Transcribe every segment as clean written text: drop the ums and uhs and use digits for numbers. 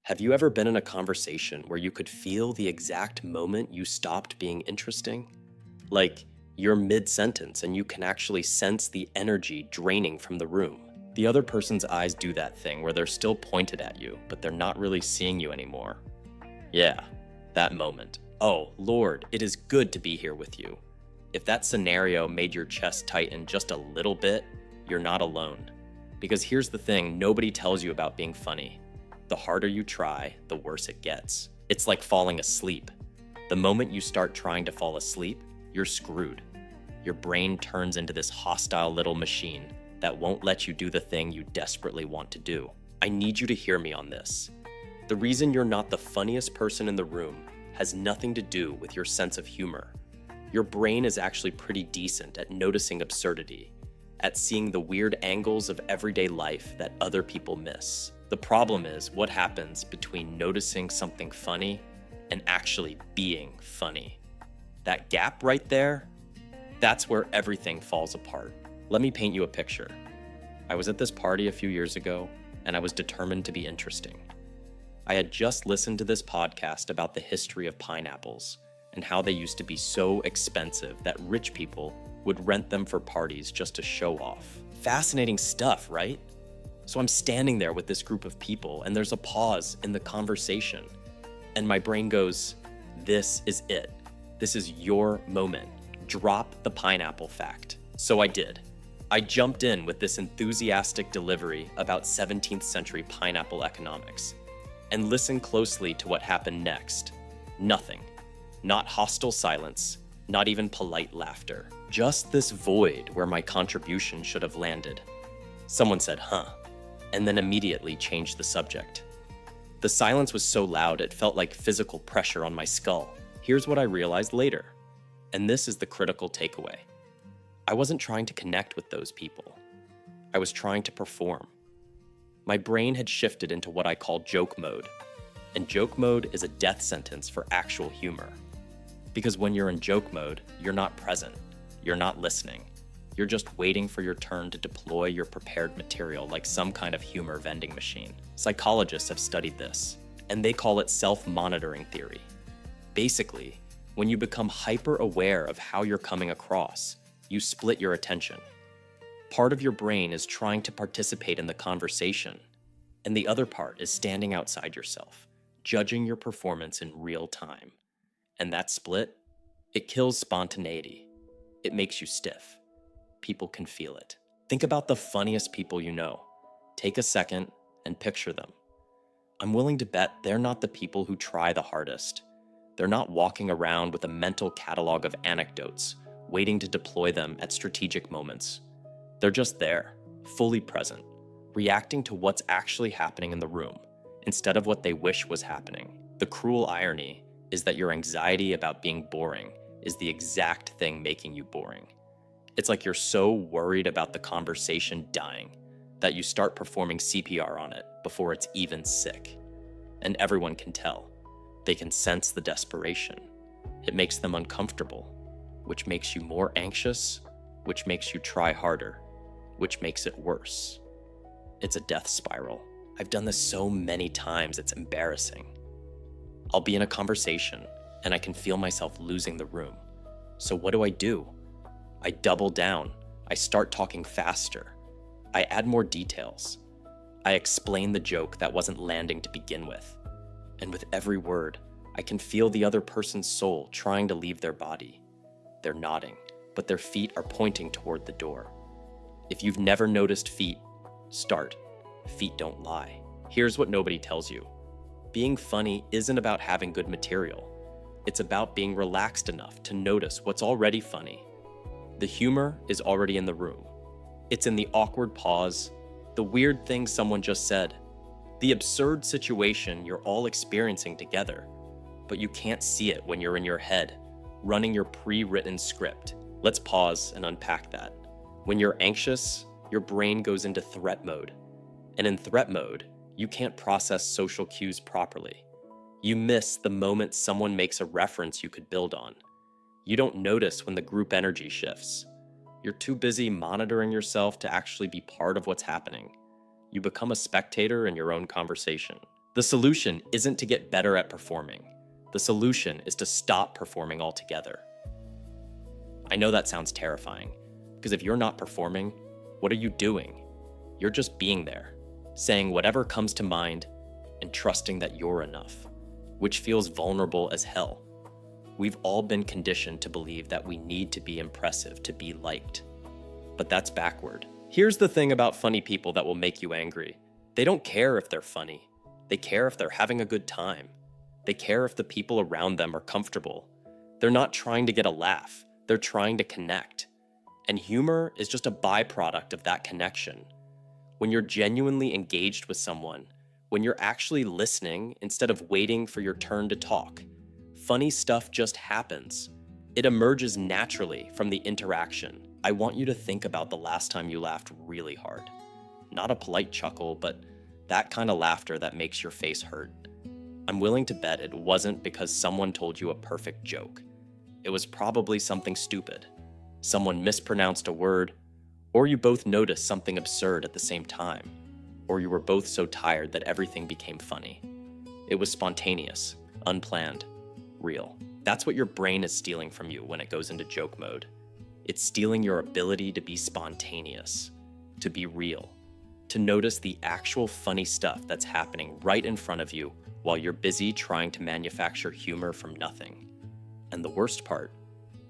Have you ever been in a conversation where you could feel the exact moment you stopped being interesting? Like, you're mid-sentence and you can actually sense the energy draining from the room. The other person's eyes do that thing where they're still pointed at you, but they're not really seeing you anymore. Yeah, that moment. Oh, Lord, it is good to be here with you. If that scenario made your chest tighten just a little bit, you're not alone. Because here's the thing nobody tells you about being funny. The harder you try, the worse it gets. It's like falling asleep. The moment you start trying to fall asleep, you're screwed. Your brain turns into this hostile little machine that won't let you do the thing you desperately want to do. I need you to hear me on this. The reason you're not the funniest person in the room has nothing to do with your sense of humor. Your brain is actually pretty decent at noticing absurdity, at seeing the weird angles of everyday life that other people miss. The problem is what happens between noticing something funny and actually being funny. That gap right there, that's where everything falls apart. Let me paint you a picture. I was at this party a few years ago, and I was determined to be interesting. I had just listened to this podcast about the history of pineapples and how they used to be so expensive that rich people would rent them for parties just to show off. Fascinating stuff, right? So I'm standing there with this group of people, and there's a pause in the conversation. And my brain goes, this is it. This is your moment. Drop the pineapple fact. So I did. I jumped in with this enthusiastic delivery about 17th century pineapple economics. And listen closely to what happened next. Nothing. Not hostile silence, not even polite laughter. Just this void where my contribution should have landed. Someone said, huh, and then immediately changed the subject. The silence was so loud it felt like physical pressure on my skull. Here's what I realized later, and this is the critical takeaway. I wasn't trying to connect with those people. I was trying to perform. My brain had shifted into what I call joke mode, and joke mode is a death sentence for actual humor. Because when you're in joke mode, you're not present, you're not listening. You're just waiting for your turn to deploy your prepared material like some kind of humor vending machine. Psychologists have studied this, and they call it self-monitoring theory. Basically, when you become hyper-aware of how you're coming across, you split your attention. Part of your brain is trying to participate in the conversation, and the other part is standing outside yourself, judging your performance in real time. And that split, it kills spontaneity. It makes you stiff. People can feel it. Think about the funniest people you know. Take a second and picture them. I'm willing to bet they're not the people who try the hardest. They're not walking around with a mental catalog of anecdotes, waiting to deploy them at strategic moments. They're just there, fully present, reacting to what's actually happening in the room, instead of what they wish was happening. The cruel irony is that your anxiety about being boring is the exact thing making you boring. It's like you're so worried about the conversation dying that you start performing CPR on it before it's even sick. And everyone can tell. They can sense the desperation. It makes them uncomfortable, which makes you more anxious, which makes you try harder, which makes it worse. It's a death spiral. I've done this so many times, it's embarrassing. I'll be in a conversation, and I can feel myself losing the room. So what do? I double down. I start talking faster. I add more details. I explain the joke that wasn't landing to begin with. And with every word, I can feel the other person's soul trying to leave their body. They're nodding, but their feet are pointing toward the door. If you've never noticed feet, start. Feet don't lie. Here's what nobody tells you. Being funny isn't about having good material. It's about being relaxed enough to notice what's already funny. The humor is already in the room. It's in the awkward pause, the weird thing someone just said, the absurd situation you're all experiencing together, but you can't see it when you're in your head, running your pre-written script. Let's pause and unpack that. When you're anxious, your brain goes into threat mode. And in threat mode, you can't process social cues properly. You miss the moment someone makes a reference you could build on. You don't notice when the group energy shifts. You're too busy monitoring yourself to actually be part of what's happening. You become a spectator in your own conversation. The solution isn't to get better at performing. The solution is to stop performing altogether. I know that sounds terrifying, because if you're not performing, what are you doing? You're just being there, saying whatever comes to mind and trusting that you're enough, which feels vulnerable as hell. We've all been conditioned to believe that we need to be impressive to be liked. But that's backward. Here's the thing about funny people that will make you angry. They don't care if they're funny. They care if they're having a good time. They care if the people around them are comfortable. They're not trying to get a laugh. They're trying to connect. And humor is just a byproduct of that connection. When you're genuinely engaged with someone, when you're actually listening instead of waiting for your turn to talk, funny stuff just happens. It emerges naturally from the interaction. I want you to think about the last time you laughed really hard. Not a polite chuckle, but that kind of laughter that makes your face hurt. I'm willing to bet it wasn't because someone told you a perfect joke. It was probably something stupid. Someone mispronounced a word, or you both noticed something absurd at the same time, or you were both so tired that everything became funny. It was spontaneous, unplanned, real. That's what your brain is stealing from you when it goes into joke mode. It's stealing your ability to be spontaneous, to be real, to notice the actual funny stuff that's happening right in front of you while you're busy trying to manufacture humor from nothing. And the worst part,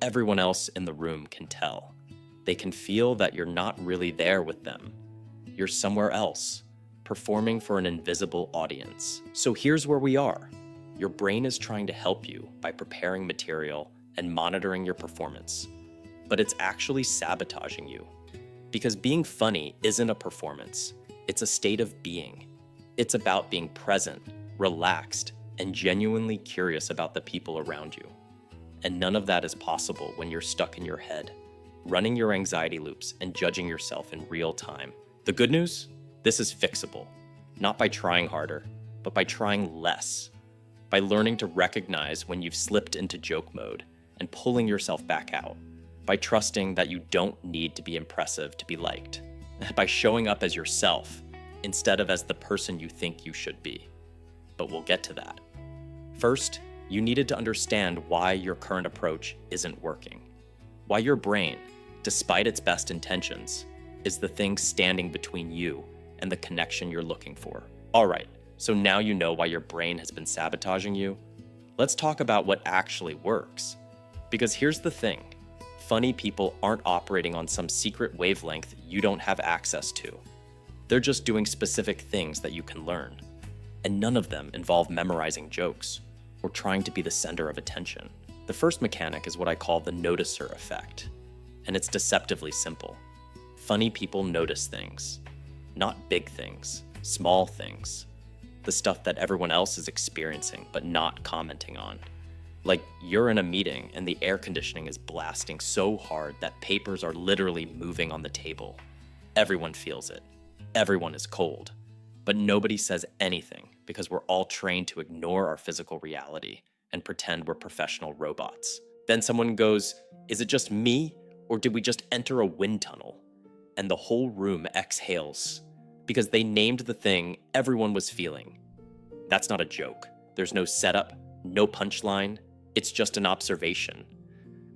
everyone else in the room can tell. They can feel that you're not really there with them. You're somewhere else, performing for an invisible audience. So here's where we are. Your brain is trying to help you by preparing material and monitoring your performance, but it's actually sabotaging you. Because being funny isn't a performance, it's a state of being. It's about being present, relaxed, and genuinely curious about the people around you. And none of that is possible when you're stuck in your head, running your anxiety loops and judging yourself in real time. The good news? This is fixable, not by trying harder, but by trying less, by learning to recognize when you've slipped into joke mode and pulling yourself back out, by trusting that you don't need to be impressive to be liked, by showing up as yourself instead of as the person you think you should be. But we'll get to that. First, you needed to understand why your current approach isn't working, why your brain, despite its best intentions, is the thing standing between you and the connection you're looking for. All right, so now you know why your brain has been sabotaging you. Let's talk about what actually works. Because here's the thing, funny people aren't operating on some secret wavelength you don't have access to. They're just doing specific things that you can learn. And none of them involve memorizing jokes or trying to be the center of attention. The first mechanic is what I call the noticer effect, and it's deceptively simple. Funny people notice things, not big things, small things, the stuff that everyone else is experiencing but not commenting on. Like you're in a meeting and the air conditioning is blasting so hard that papers are literally moving on the table. Everyone feels it. Everyone is cold. But nobody says anything because we're all trained to ignore our physical reality and pretend we're professional robots. Then someone goes, "Is it just me, or did we just enter a wind tunnel?" And the whole room exhales because they named the thing everyone was feeling. That's not a joke. There's no setup, no punchline. It's just an observation.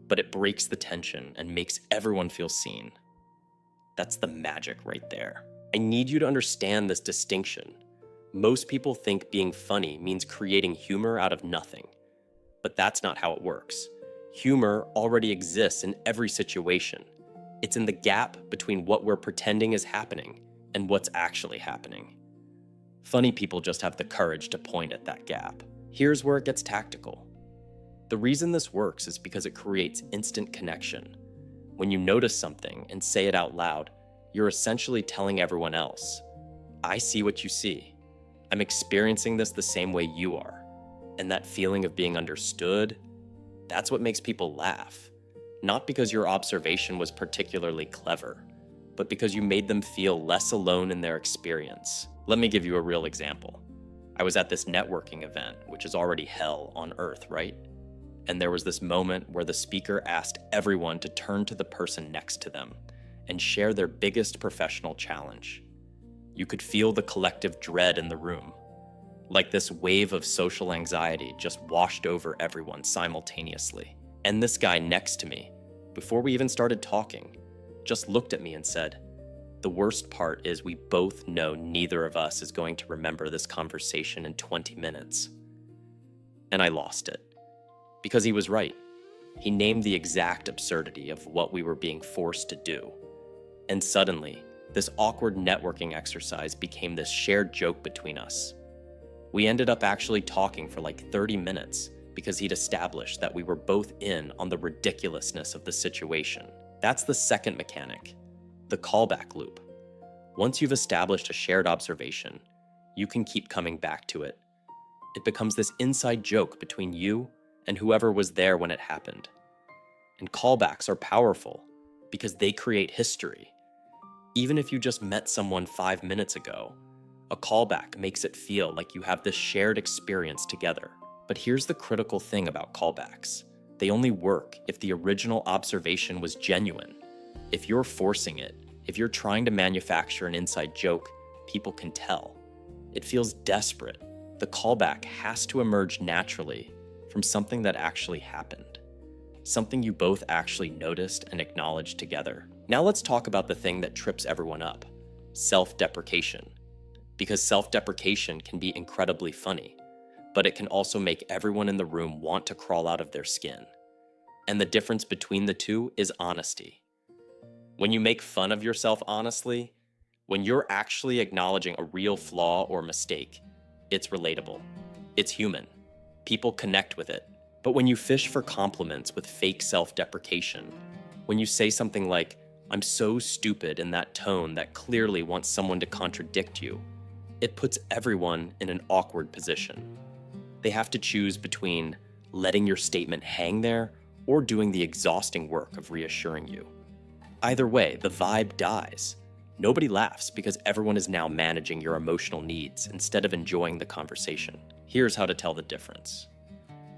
But it breaks the tension and makes everyone feel seen. That's the magic right there. I need you to understand this distinction. Most people think being funny means creating humor out of nothing. But that's not how it works. Humor already exists in every situation. It's in the gap between what we're pretending is happening and what's actually happening. Funny people just have the courage to point at that gap. Here's where it gets tactical. The reason this works is because it creates instant connection. When you notice something and say it out loud, you're essentially telling everyone else, "I see what you see. I'm experiencing this the same way you are." And that feeling of being understood, that's what makes people laugh. Not because your observation was particularly clever, but because you made them feel less alone in their experience. Let me give you a real example. I was at this networking event, which is already hell on earth, right? And there was this moment where the speaker asked everyone to turn to the person next to them and share their biggest professional challenge. You could feel the collective dread in the room. Like this wave of social anxiety just washed over everyone simultaneously. And this guy next to me, before we even started talking, just looked at me and said, "The worst part is we both know neither of us is going to remember this conversation in 20 minutes. And I lost it. Because he was right. He named the exact absurdity of what we were being forced to do. And suddenly, this awkward networking exercise became this shared joke between us. We ended up actually talking for like 30 minutes because he'd established that we were both in on the ridiculousness of the situation. That's the second mechanic, the callback loop. Once you've established a shared observation, you can keep coming back to it. It becomes this inside joke between you and whoever was there when it happened. And callbacks are powerful because they create history. Even if you just met someone 5 minutes ago, a callback makes it feel like you have this shared experience together. But here's the critical thing about callbacks. They only work if the original observation was genuine. If you're forcing it, if you're trying to manufacture an inside joke, people can tell. It feels desperate. The callback has to emerge naturally from something that actually happened. Something you both actually noticed and acknowledged together. Now let's talk about the thing that trips everyone up, self-deprecation. Because self-deprecation can be incredibly funny, but it can also make everyone in the room want to crawl out of their skin. And the difference between the two is honesty. When you make fun of yourself honestly, when you're actually acknowledging a real flaw or mistake, it's relatable. It's human. People connect with it. But when you fish for compliments with fake self-deprecation, when you say something like, "I'm so stupid," in that tone that clearly wants someone to contradict you, it puts everyone in an awkward position. They have to choose between letting your statement hang there or doing the exhausting work of reassuring you. Either way, the vibe dies. Nobody laughs because everyone is now managing your emotional needs instead of enjoying the conversation. Here's how to tell the difference.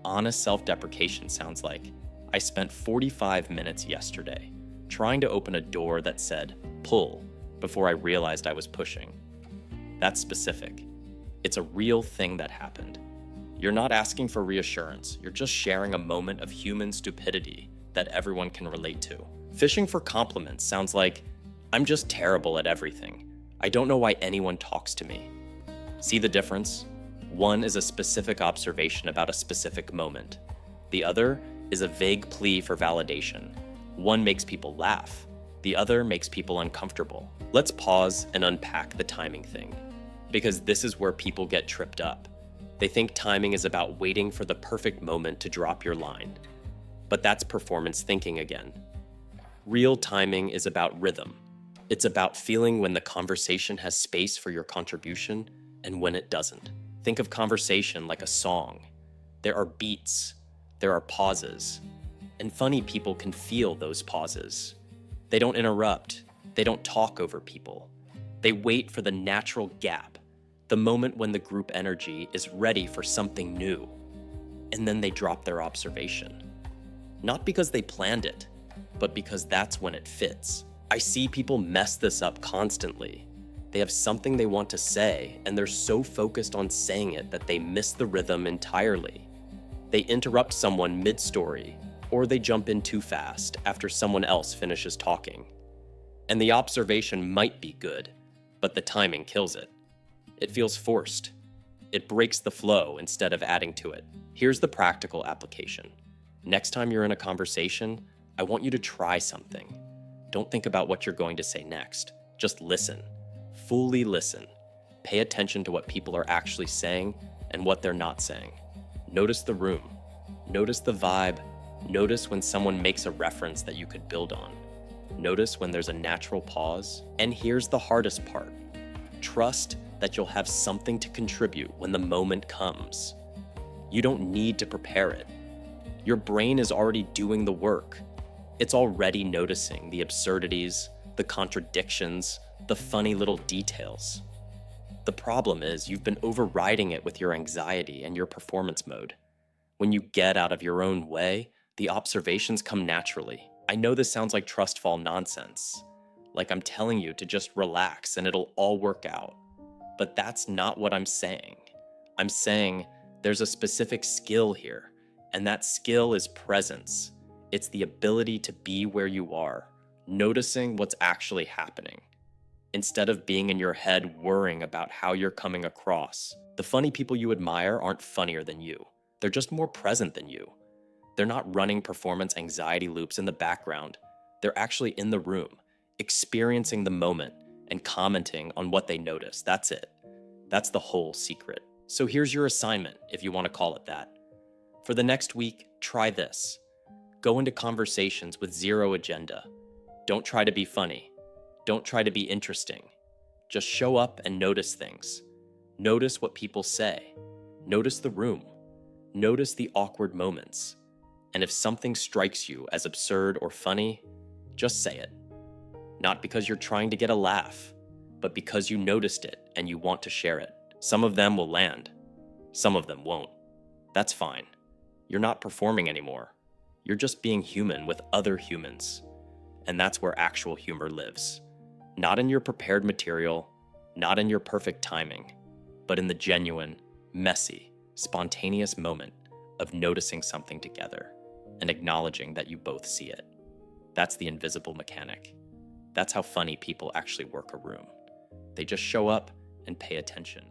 Honest self-deprecation sounds like, "I spent 45 minutes yesterday trying to open a door that said, 'pull,' before I realized I was pushing." That's specific. It's a real thing that happened. You're not asking for reassurance. You're just sharing a moment of human stupidity that everyone can relate to. Fishing for compliments sounds like, "I'm just terrible at everything. I don't know why anyone talks to me." See the difference? One is a specific observation about a specific moment. The other is a vague plea for validation. One makes people laugh. The other makes people uncomfortable. Let's pause and unpack the timing thing, because this is where people get tripped up. They think timing is about waiting for the perfect moment to drop your line. But that's performance thinking again. Real timing is about rhythm. It's about feeling when the conversation has space for your contribution and when it doesn't. Think of conversation like a song. There are beats, there are pauses, and funny people can feel those pauses. They don't interrupt, they don't talk over people. They wait for the natural gap, the moment when the group energy is ready for something new, and then they drop their observation. Not because they planned it, but because that's when it fits. I see people mess this up constantly. They have something they want to say, and they're so focused on saying it that they miss the rhythm entirely. They interrupt someone mid-story, or they jump in too fast after someone else finishes talking. And the observation might be good, but the timing kills it. It feels forced. It breaks the flow instead of adding to it. Here's the practical application. Next time you're in a conversation, I want you to try something. Don't think about what you're going to say next. Just listen. Fully listen. Pay attention to what people are actually saying and what they're not saying. Notice the room. Notice the vibe. Notice when someone makes a reference that you could build on. Notice when there's a natural pause. And here's the hardest part. Trust that you'll have something to contribute when the moment comes. You don't need to prepare it. Your brain is already doing the work. It's already noticing the absurdities, the contradictions, the funny little details. The problem is you've been overriding it with your anxiety and your performance mode. When you get out of your own way, the observations come naturally. I know this sounds like trust fall nonsense, like I'm telling you to just relax and it'll all work out. But that's not what I'm saying. I'm saying there's a specific skill here, and that skill is presence. It's the ability to be where you are, noticing what's actually happening, instead of being in your head worrying about how you're coming across. The funny people you admire aren't funnier than you. They're just more present than you. They're not running performance anxiety loops in the background. They're actually in the room, experiencing the moment and commenting on what they notice. That's it. That's the whole secret. So here's your assignment, if you want to call it that. For the next week, try this. Go into conversations with zero agenda. Don't try to be funny. Don't try to be interesting. Just show up and notice things. Notice what people say. Notice the room. Notice the awkward moments. And if something strikes you as absurd or funny, just say it. Not because you're trying to get a laugh, but because you noticed it and you want to share it. Some of them will land. Some of them won't. That's fine. You're not performing anymore. You're just being human with other humans. And that's where actual humor lives. Not in your prepared material, not in your perfect timing, but in the genuine, messy, spontaneous moment of noticing something together and acknowledging that you both see it. That's the invisible mechanic. That's how funny people actually work a room. They just show up and pay attention.